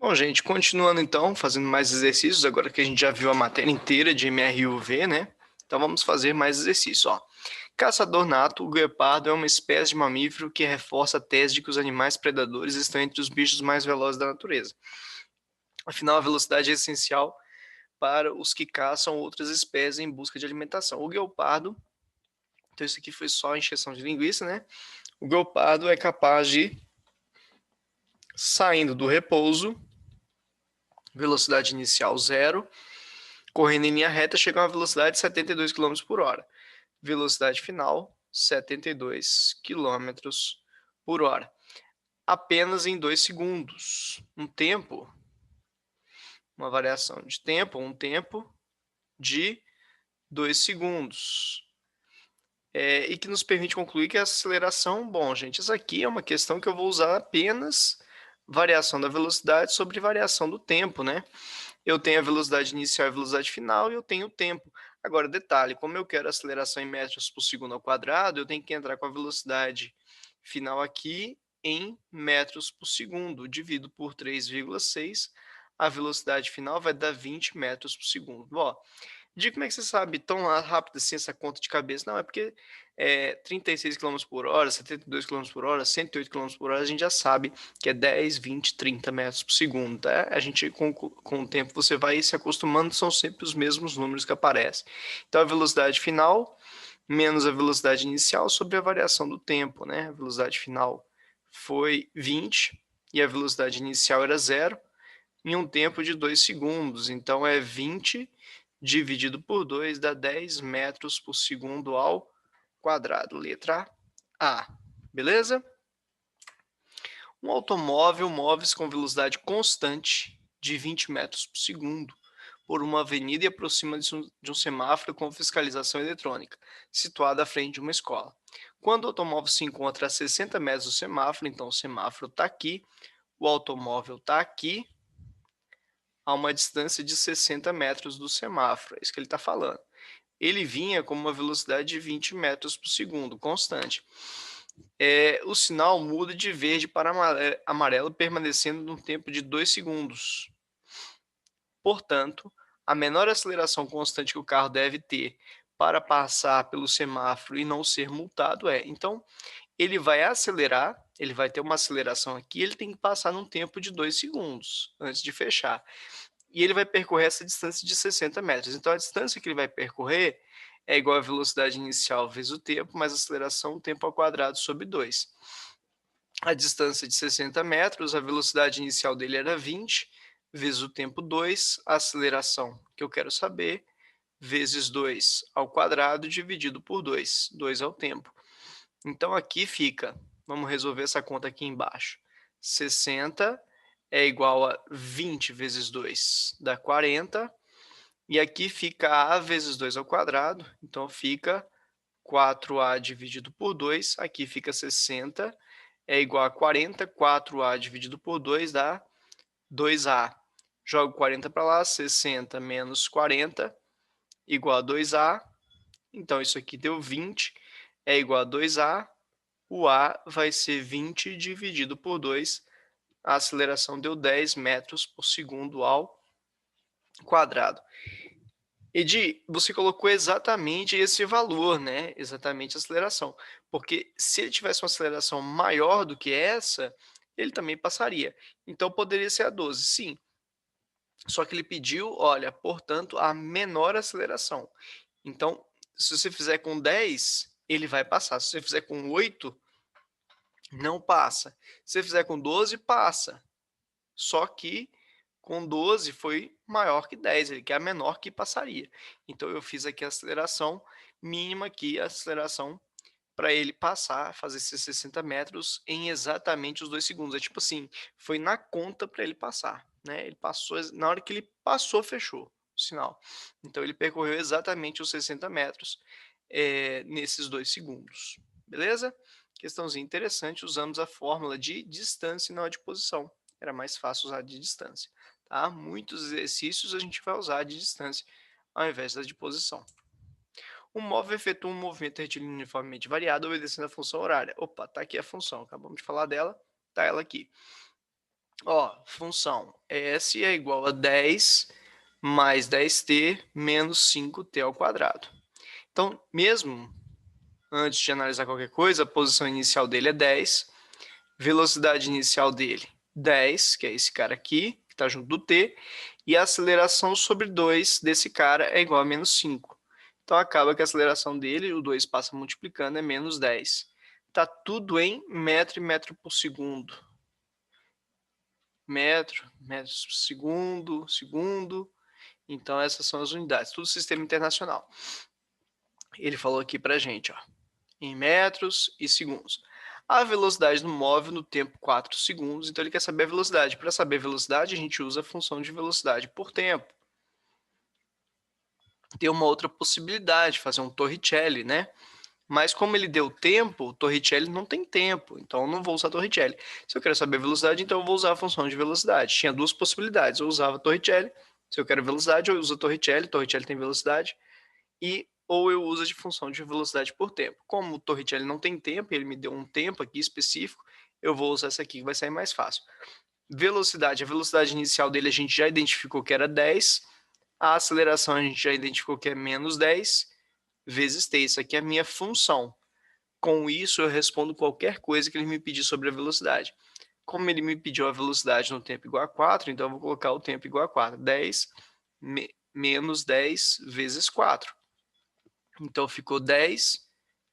Bom, gente, continuando então, fazendo mais exercícios, agora que a gente já viu a matéria inteira de MRUV, né? Então vamos fazer mais exercícios, ó. Caçador nato, o guepardo é uma espécie de mamífero que reforça a tese de que os animais predadores estão entre os bichos mais velozes da natureza. Afinal, a velocidade é essencial para os que caçam outras espécies em busca de alimentação. O guepardo, então isso aqui foi só encheção de linguiça, né? O guepardo é capaz de, saindo do repouso, velocidade inicial zero, correndo em linha reta, chega a uma velocidade de 72 km por hora. Velocidade final, 72 km por hora. Apenas em 2 segundos. Uma variação de tempo, um tempo de 2 segundos. E que nos permite concluir que a aceleração, bom, gente, isso aqui é uma questão que eu vou usar apenas variação da velocidade sobre variação do tempo, né? Eu tenho a velocidade inicial e a velocidade final e eu tenho o tempo. Agora, detalhe, como eu quero aceleração em metros por segundo ao quadrado, eu tenho que entrar com a velocidade final aqui em metros por segundo, divido por 3,6, a velocidade final vai dar 20 metros por segundo. Ó, de como é que você sabe tão rápido assim essa conta de cabeça? Não, é porque 36 km por hora, 72 km por hora, 108 km por hora, a gente já sabe que é 10, 20, 30 metros por segundo, tá? A gente, com o tempo, você vai se acostumando, são sempre os mesmos números que aparecem. Então, a velocidade final menos a velocidade inicial sobre a variação do tempo, né? A velocidade final foi 20 e a velocidade inicial era zero em um tempo de 2 segundos. Então, é 20 dividido por 2 dá 10 metros por segundo ao quadrado. Letra A. Beleza? Um automóvel move-se com velocidade constante de 20 metros por segundo por uma avenida e aproxima de um semáforo com fiscalização eletrônica, situado à frente de uma escola. Quando o automóvel se encontra a 60 metros do semáforo, então o semáforo está aqui, o automóvel está aqui, a uma distância de 60 metros do semáforo, é isso que ele está falando. Ele vinha com uma velocidade de 20 metros por segundo, constante. O sinal muda de verde para amarelo, permanecendo no tempo de 2 segundos. Portanto, a menor aceleração constante que o carro deve ter para passar pelo semáforo e não ser multado então, ele vai acelerar, ele vai ter uma aceleração aqui, ele tem que passar num tempo de 2 segundos antes de fechar. E ele vai percorrer essa distância de 60 metros. Então, a distância que ele vai percorrer é igual à velocidade inicial vezes o tempo, mais a aceleração, o tempo ao quadrado sobre 2. A distância de 60 metros, a velocidade inicial dele era 20, vezes o tempo 2, a aceleração que eu quero saber, vezes 2 ao quadrado dividido por 2. 2 é o tempo. Então, aqui fica, vamos resolver essa conta aqui embaixo. 60 é igual a 20 vezes 2, dá 40. E aqui fica a vezes 2 ao quadrado, então fica 4a dividido por 2, aqui fica 60, é igual a 40, 4a dividido por 2 dá 2a. Jogo 40 para lá, 60 menos 40 igual a 2a, então isso aqui deu 20, é igual a 2a, o a vai ser 20 dividido por 2, a aceleração deu 10 metros por segundo ao quadrado. Edi, você colocou exatamente esse valor, né? Exatamente a aceleração. Porque se ele tivesse uma aceleração maior do que essa, ele também passaria. Então poderia ser a 12, sim. Só que ele pediu, olha, portanto, a menor aceleração. Então, se você fizer com 10, ele vai passar. Se você fizer com 8, não passa. Se você fizer com 12, passa. Só que com 12 foi maior que 10, que é a menor que passaria. Então eu fiz aqui a aceleração mínima aqui, a aceleração para ele passar, fazer esses 60 metros em exatamente os 2 segundos. É tipo assim, foi na conta para ele passar, né? Ele passou, na hora que ele passou, fechou o sinal. Então ele percorreu exatamente os 60 metros nesses 2 segundos. Beleza? Questãozinha interessante, usamos a fórmula de distância e não a de posição. Era mais fácil usar de distância. Tá? Muitos exercícios a gente vai usar de distância ao invés da de posição. Um móvel efetua um movimento retilíneo uniformemente variado obedecendo a função horária. Opa, tá aqui a função, acabamos de falar dela, tá ela aqui. Ó, função S é igual a 10 mais 10t menos 5t ao quadrado. Então, mesmo antes de analisar qualquer coisa, a posição inicial dele é 10, velocidade inicial dele 10, que é esse cara aqui, que está junto do t, e a aceleração sobre 2 desse cara é igual a menos 5. Então, acaba que a aceleração dele, o 2 passa multiplicando, é menos 10. Está tudo em metro e metro por segundo. Metro, metros por segundo, segundo. Então, essas são as unidades. Tudo sistema internacional. Ele falou aqui pra gente, ó, em metros e segundos. A velocidade do móvel no tempo 4 segundos, então ele quer saber a velocidade. Para saber a velocidade, a gente usa a função de velocidade por tempo. Tem uma outra possibilidade, fazer um Torricelli, né? Mas como ele deu tempo, o Torricelli não tem tempo, então eu não vou usar Torricelli. Se eu quero saber a velocidade, então eu vou usar a função de velocidade. Tinha duas possibilidades, eu usava Torricelli, se eu quero velocidade, eu uso Torricelli, Torricelli tem velocidade, ou eu uso de função de velocidade por tempo. Como o Torricelli não tem tempo, ele me deu um tempo aqui específico, eu vou usar essa aqui que vai sair mais fácil. Velocidade, a velocidade inicial dele a gente já identificou que era 10, a aceleração a gente já identificou que é menos 10, vezes t, isso aqui é a minha função. Com isso eu respondo qualquer coisa que ele me pedir sobre a velocidade. Como ele me pediu a velocidade no tempo igual a 4, então eu vou colocar o tempo igual a 4. 10 menos 10 vezes 4. Então ficou 10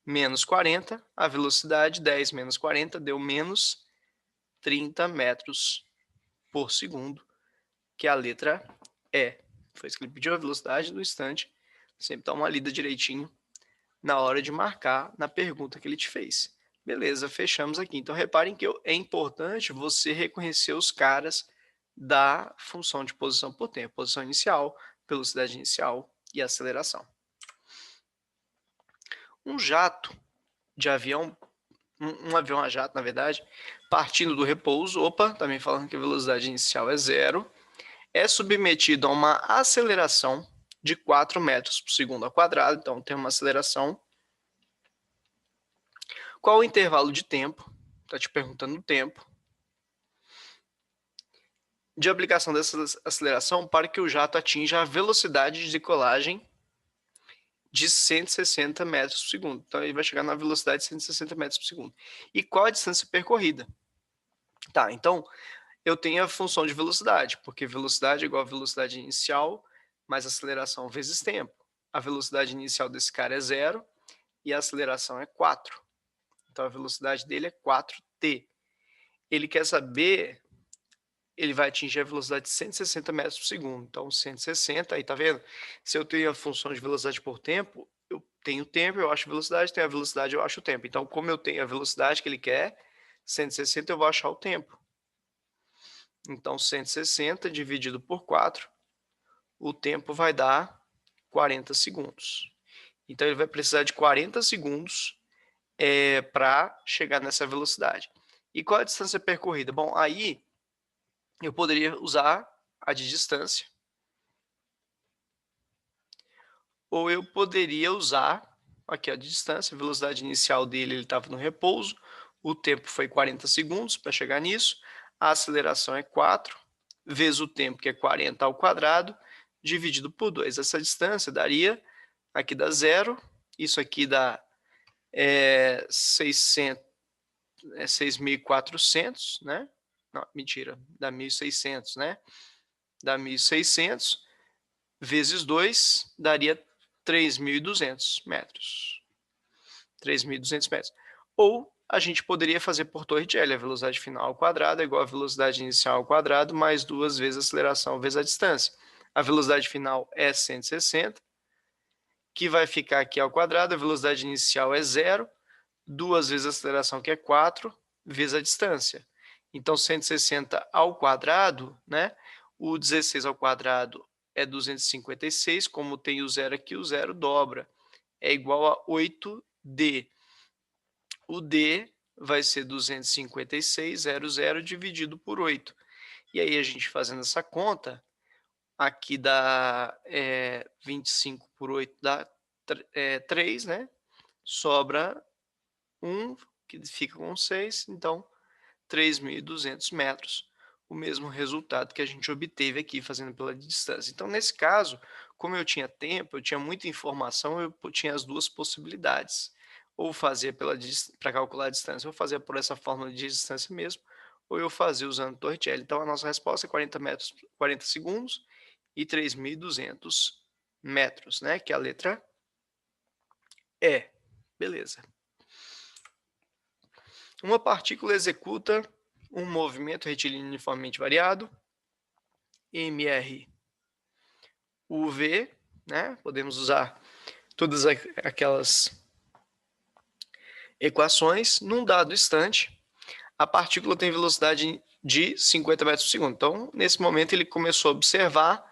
menos 40, a velocidade 10 menos 40 deu menos 30 metros por segundo, que é a letra E. Foi isso que ele pediu, a velocidade do instante. Sempre dá uma lida direitinho na hora de marcar na pergunta que ele te fez. Beleza, fechamos aqui. Então reparem que é importante você reconhecer os caras da função de posição por tempo. Posição inicial, velocidade inicial e aceleração. Um jato de avião, um avião a jato, na verdade, partindo do repouso, também falando que a velocidade inicial é 0, é submetido a uma aceleração de 4 metros por segundo ao quadrado, então tem uma aceleração. Qual o intervalo de tempo? Está te perguntando o tempo de aplicação dessa aceleração para que o jato atinja a velocidade de decolagem de 160 metros por segundo. Então, ele vai chegar na velocidade de 160 metros por segundo. E qual a distância percorrida? Tá, então, eu tenho a função de velocidade, porque velocidade é igual a velocidade inicial mais aceleração vezes tempo. A velocidade inicial desse cara é 0 e a aceleração é 4. Então, a velocidade dele é 4t. Ele quer saber, ele vai atingir a velocidade de 160 metros por segundo. Então, 160, aí tá vendo? Se eu tenho a função de velocidade por tempo, eu tenho tempo, eu acho velocidade, tenho a velocidade, eu acho o tempo. Então, como eu tenho a velocidade que ele quer, 160, eu vou achar o tempo. Então, 160 dividido por 4, o tempo vai dar 40 segundos. Então, ele vai precisar de 40 segundos para chegar nessa velocidade. E qual a distância percorrida? Bom, aí eu poderia usar a de distância, ou eu poderia usar aqui a de distância, a velocidade inicial dele ele estava no repouso, o tempo foi 40 segundos para chegar nisso, a aceleração é 4, vezes o tempo, que é 40 ao quadrado, dividido por 2. Essa distância daria, aqui dá 0, isso aqui dá 6.400, né? Não, mentira, dá 1.600, né? Dá 1.600 vezes 2 daria 3.200 metros. 3.200 metros. Ou a gente poderia fazer por Torricelli, a velocidade final ao quadrado é igual à velocidade inicial ao quadrado, mais 2 vezes a aceleração vezes a distância. A velocidade final é 160, que vai ficar aqui ao quadrado, a velocidade inicial é 0, 2 vezes a aceleração, que é 4, vezes a distância. Então, 160 ao quadrado, né? O 16 ao quadrado é 256, como tem o zero aqui, o zero dobra. É igual a 8D. O D vai ser 256,00 dividido por 8. E aí, a gente fazendo essa conta, aqui dá 25 por 8 dá 3, né? Sobra 1, que fica com 6, então 3.200 metros. o mesmo resultado que a gente obteve aqui fazendo pela distância. Então, nesse caso, como eu tinha tempo, eu tinha muita informação, eu tinha as duas possibilidades. Ou fazer para calcular a distância, ou fazer por essa fórmula de distância mesmo, ou eu fazia usando Torricelli. Então, a nossa resposta é 40 metros, 40 segundos e 3.200 metros, né? Que é a letra E. Beleza. Uma partícula executa um movimento retilíneo uniformemente variado, mr UV, né? Podemos usar todas aquelas equações. Num dado instante, a partícula tem velocidade de 50 metros por segundo. Então, nesse momento, ele começou a observar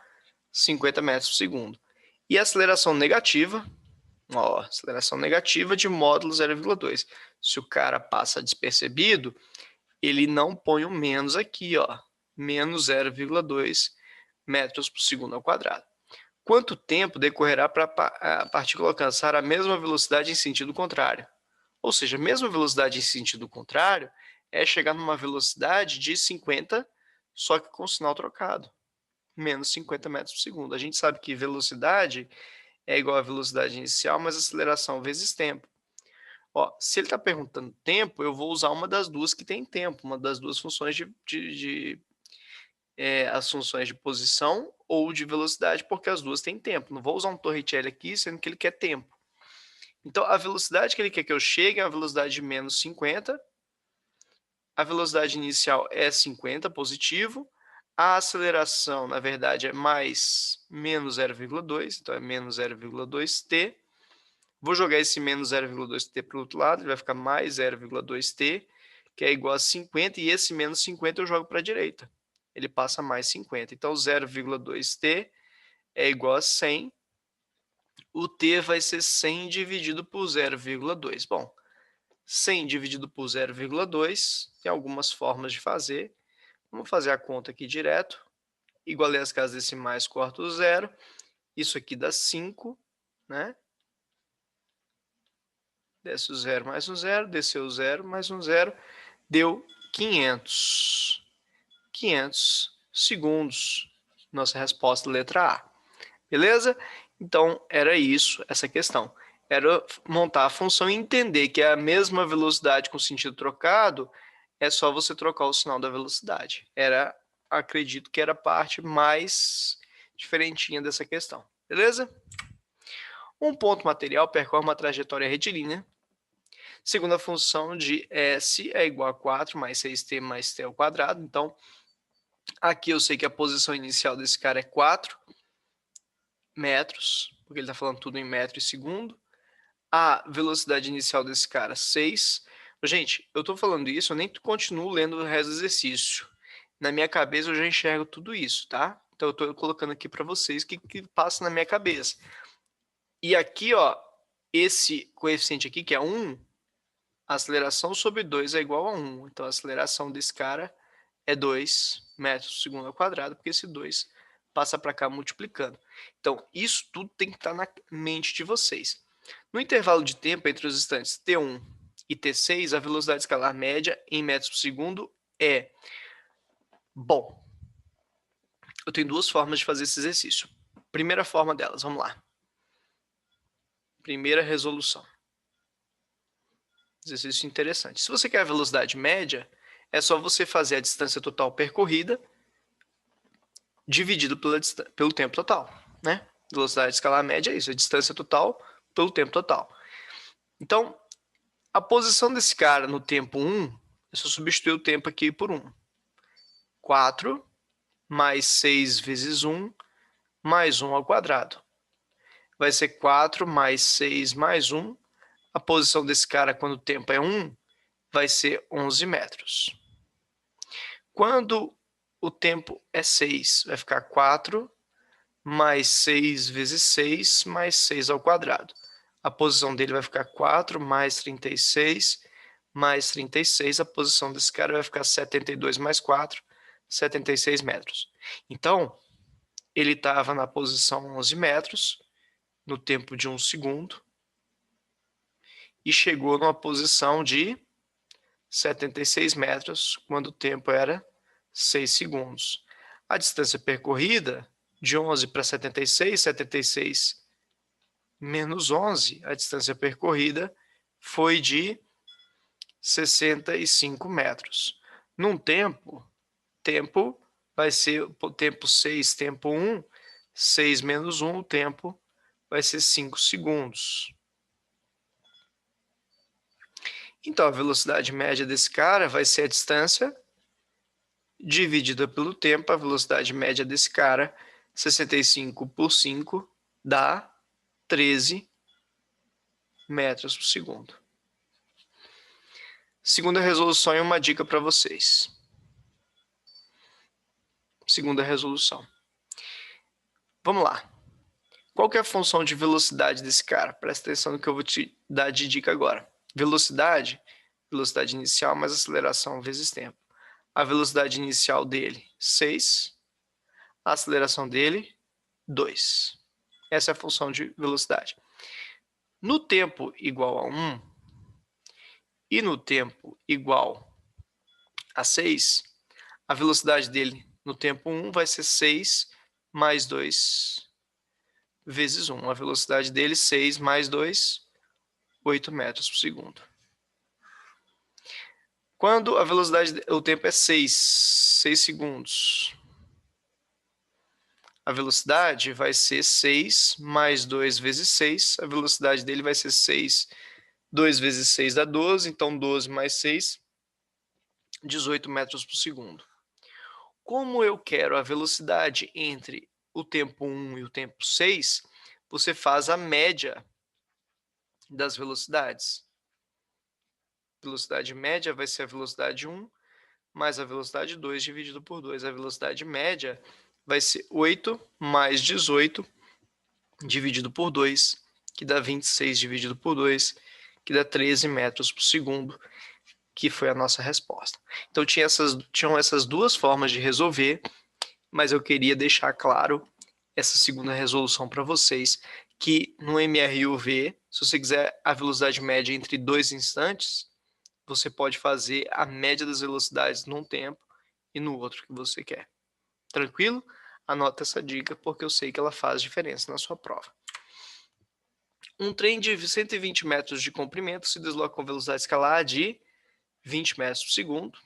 50 metros por segundo. E a aceleração negativa, ó, aceleração negativa de módulo 0,2. Se o cara passa despercebido, ele não põe o menos aqui, ó, menos 0,2 metros por segundo ao quadrado. Quanto tempo decorrerá para a partícula alcançar a mesma velocidade em sentido contrário? Ou seja, a mesma velocidade em sentido contrário é chegar numa velocidade de 50, só que com o sinal trocado, menos 50 metros por segundo. A gente sabe que velocidade é igual à velocidade inicial, mas aceleração vezes tempo. Ó, se ele está perguntando tempo, eu vou usar uma das duas que tem tempo, uma das duas funções as funções de posição ou de velocidade, porque as duas têm tempo. Não vou usar um Torricelli aqui, sendo que ele quer tempo. Então, a velocidade que ele quer que eu chegue é a velocidade de menos 50. A velocidade inicial é 50, positivo. A aceleração, na verdade, é mais menos 0,2, então é menos 0,2t. Vou jogar esse menos 0,2t para o outro lado, ele vai ficar mais 0,2t, que é igual a 50, e esse menos 50 eu jogo para a direita. Ele passa mais 50. Então, 0,2t é igual a 100. O t vai ser 100 dividido por 0,2. Bom, 100 dividido por 0,2, tem algumas formas de fazer. Vamos fazer a conta aqui direto. Igualei as casas decimais, corto o zero. Isso aqui dá 5, né? Desce o zero mais um zero, desceu o zero mais um zero, deu 500. 500 segundos. Nossa resposta, letra A. Beleza? Então, era isso, essa questão. Era montar a função e entender que é a mesma velocidade com sentido trocado, é só você trocar o sinal da velocidade. Acredito que era a parte mais diferentinha dessa questão. Beleza? Um ponto material percorre uma trajetória retilínea, segundo a função de S é igual a 4 mais 6t mais t ao quadrado. Então, aqui eu sei que a posição inicial desse cara é 4 metros, porque ele está falando tudo em metro e segundo. A velocidade inicial desse cara, 6. Gente, eu estou falando isso, eu nem continuo lendo o resto do exercício. Na minha cabeça eu já enxergo tudo isso, tá? Então eu estou colocando aqui para vocês o que passa na minha cabeça. E aqui, ó, esse coeficiente aqui, que é 1, a aceleração sobre 2 é igual a 1. Então a aceleração desse cara é 2 metros por segundo ao quadrado, porque esse 2 passa para cá multiplicando. Então, isso tudo tem que estar na mente de vocês. No intervalo de tempo entre os instantes t1 e t6, a velocidade escalar média em metros por segundo é... Bom, eu tenho duas formas de fazer esse exercício. Primeira forma delas, vamos lá. Primeira resolução. Exercício interessante. Se você quer a velocidade média, é só você fazer a distância total percorrida dividido pelo tempo total, né? Velocidade escalar média é isso, a distância total pelo tempo total. Então, a posição desse cara no tempo 1, é só substituir o tempo aqui por 1. 4 mais 6 vezes 1 mais 1 ao quadrado. Vai ser 4 mais 6 mais 1. A posição desse cara quando o tempo é 1 vai ser 11 metros. Quando o tempo é 6, vai ficar 4 mais 6 vezes 6 mais 6 ao quadrado. A posição dele vai ficar 4 mais 36 mais 36. A posição desse cara vai ficar 72 mais 4, 76 metros. Então, ele estava na posição 11 metros, no tempo de 1 segundo, e chegou numa posição de 76 metros, quando o tempo era 6 segundos. A distância percorrida, de 11 para 76 menos 11, a distância percorrida foi de 65 metros. Num tempo vai ser o tempo 6, tempo 1, 6 menos 1, o tempo vai ser 5 segundos. Então, a velocidade média desse cara vai ser a distância dividida pelo tempo. A velocidade média desse cara, 65 por 5, dá 13 metros por segundo. Segunda resolução e uma dica para vocês. Segunda resolução. Vamos lá. Qual que é a função de velocidade desse cara? Presta atenção no que eu vou te dar de dica agora. Velocidade inicial mais aceleração vezes tempo. A velocidade inicial dele, 6. A aceleração dele, 2. Essa é a função de velocidade. No tempo igual a 1 e no tempo igual a 6, a velocidade dele no tempo 1 vai ser 6 mais 2 vezes 1. A velocidade dele, 6 mais 2, 8 metros por segundo. Quando a velocidade, o tempo é 6 segundos, a velocidade vai ser 6 mais 2 vezes 6. A velocidade dele vai ser 6, 2 vezes 6 dá 12, então 12 mais 6, 18 metros por segundo. Como eu quero a velocidade entre o tempo 1 e o tempo 6, você faz a média das velocidades. Velocidade média vai ser a velocidade 1 mais a velocidade 2 dividido por 2. A velocidade média vai ser 8 mais 18 dividido por 2, que dá 26 dividido por 2, que dá 13 metros por segundo, que foi a nossa resposta. Então tinham essas duas formas de resolver, mas eu queria deixar claro essa segunda resolução para vocês, que no MRUV, se você quiser a velocidade média entre 2 instantes, você pode fazer a média das velocidades num tempo e no outro que você quer. Tranquilo? Anota essa dica, porque eu sei que ela faz diferença na sua prova. Um trem de 120 metros de comprimento se desloca com velocidade escalar de 20 metros por segundo.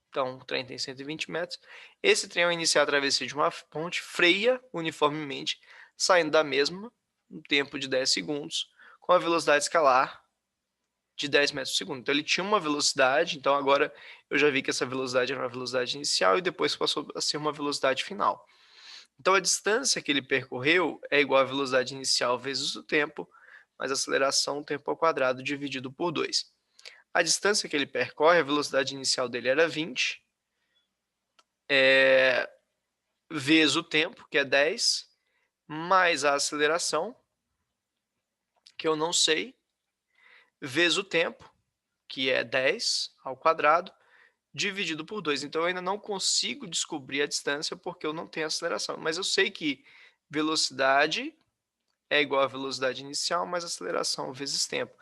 Então, o trem tem 120 metros. Esse trem, ao iniciar a travessia de uma ponte, freia uniformemente, saindo da mesma no tempo de 10 segundos, com a velocidade escalar de 10 metros por segundo. Então, ele tinha uma velocidade, então agora eu já vi que essa velocidade era uma velocidade inicial e depois passou a ser uma velocidade final. Então, a distância que ele percorreu é igual à velocidade inicial vezes o tempo, mais a aceleração, tempo ao quadrado, dividido por 2. A distância que ele percorre, a velocidade inicial dele era 20, vezes o tempo, que é 10, mais a aceleração, que eu não sei, vezes o tempo, que é 10 ao quadrado, dividido por 2. Então, eu ainda não consigo descobrir a distância porque eu não tenho aceleração. Mas eu sei que velocidade é igual à velocidade inicial mais aceleração vezes tempo.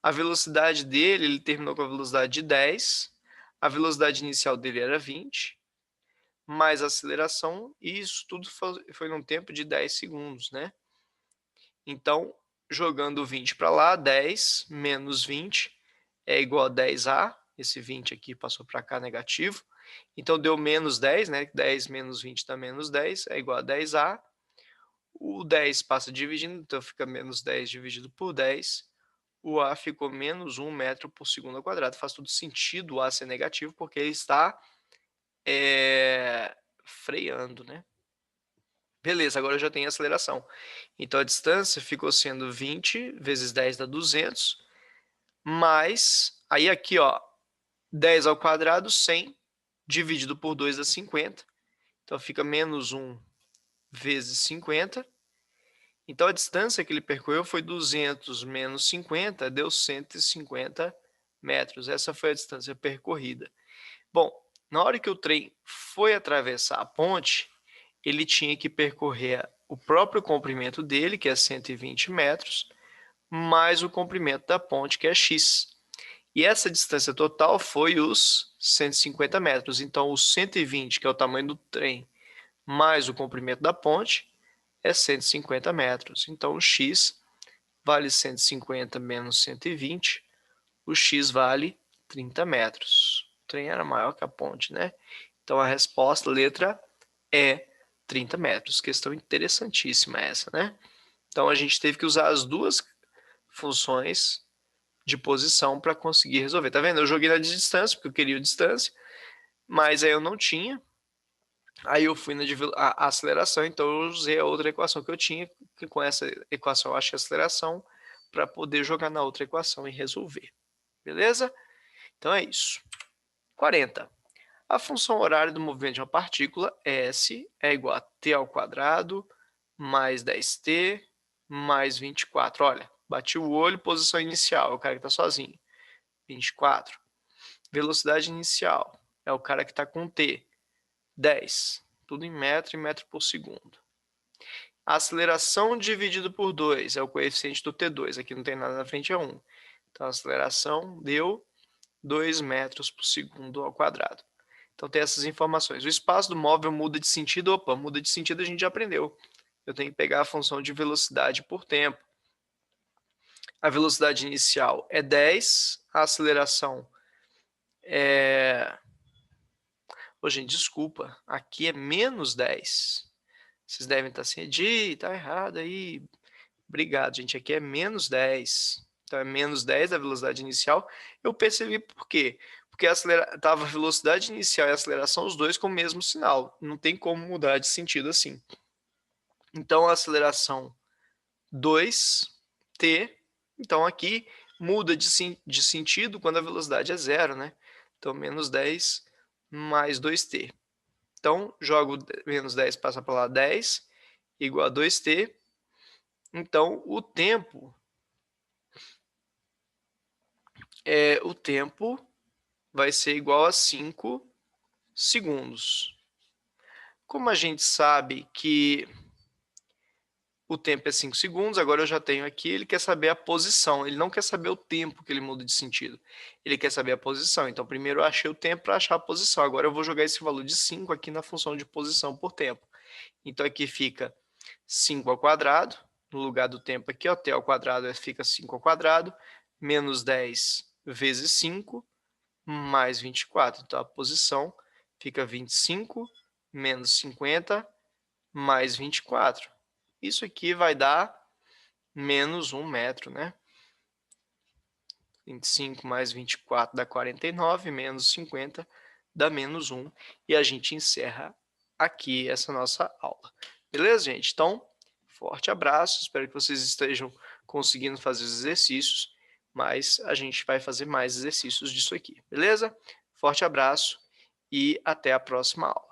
A velocidade dele, ele terminou com a velocidade de 10, a velocidade inicial dele era 20, mais a aceleração, e isso tudo foi num tempo de 10 segundos, né? Então, jogando 20 para lá, 10 menos 20 é igual a 10A, esse 20 aqui passou para cá negativo, então deu menos 10, né? 10 menos 20 dá menos 10, é igual a 10A. O 10 passa dividindo, então fica menos 10 dividido por 10. O A ficou menos 1 metro por segundo ao quadrado. Faz todo sentido o A ser negativo, porque ele está freando, né? Beleza, agora eu já tenho aceleração. Então, a distância ficou sendo 20 vezes 10 dá 200, mais, aí aqui, ó, 10 ao quadrado, 100, dividido por 2 dá 50. Então, fica menos 1 vezes 50. Então, a distância que ele percorreu foi 200 menos 50, deu 150 metros. Essa foi a distância percorrida. Bom, na hora que o trem foi atravessar a ponte, ele tinha que percorrer o próprio comprimento dele, que é 120 metros, mais o comprimento da ponte, que é x. E essa distância total foi os 150 metros. Então, os 120, que é o tamanho do trem, mais o comprimento da ponte, é 150 metros. Então, o x vale 150 menos 120, o x vale 30 metros. O trem era maior que a ponte, né? Então, a resposta, letra E, 30 metros. Questão interessantíssima essa, né? Então, a gente teve que usar as duas funções de posição para conseguir resolver. Tá vendo? Eu joguei na distância, porque eu queria a distância, mas aí eu não tinha. Aí eu fui na aceleração, então eu usei a outra equação que eu tinha, que com essa equação eu achei a aceleração, para poder jogar na outra equação e resolver. Beleza? Então é isso. 40. A função horária do movimento de uma partícula, S, é igual a t ao quadrado mais 10t mais 24. Olha, bati o olho, posição inicial, é o cara que está sozinho. 24. Velocidade inicial, é o cara que está com t. 10. Tudo em metro e metro por segundo. A aceleração dividido por 2 é o coeficiente do T2. Aqui não tem nada na frente, é 1. Então, a aceleração deu 2 metros por segundo ao quadrado. Então, tem essas informações. O espaço do móvel muda de sentido. Opa, muda de sentido, a gente já aprendeu. Eu tenho que pegar a função de velocidade por tempo. A velocidade inicial é 10. A aceleração é... Ô, gente, desculpa. Aqui é menos 10. Vocês devem estar assim, Edi, tá errado aí. Obrigado, gente. Aqui é menos 10. Então, é menos 10 da velocidade inicial. Eu percebi por quê? Porque estava a velocidade inicial e a aceleração, os dois com o mesmo sinal. Não tem como mudar de sentido assim. Então, a aceleração 2t. Então, aqui muda de sentido quando a velocidade é zero, né? Então, menos 10 mais 2t. Então, jogo menos 10, passa para lá 10, igual a 2t. Então, o tempo vai ser igual a 5 segundos. Como a gente sabe que o tempo é 5 segundos, agora eu já tenho aqui, ele quer saber a posição, ele não quer saber o tempo que ele muda de sentido, ele quer saber a posição. Então, primeiro eu achei o tempo para achar a posição, agora eu vou jogar esse valor de 5 aqui na função de posição por tempo. Então, aqui fica 5 ao quadrado, no lugar do tempo aqui, ó, t ao quadrado fica 5 ao quadrado, menos 10 vezes 5, mais 24. Então, a posição fica 25 menos 50 mais 24. Isso aqui vai dar menos 1 metro, né? 25 mais 24 dá 49, menos 50 dá menos 1. E a gente encerra aqui essa nossa aula. Beleza, gente? Então, forte abraço. Espero que vocês estejam conseguindo fazer os exercícios, mas a gente vai fazer mais exercícios disso aqui, beleza? Forte abraço e até a próxima aula.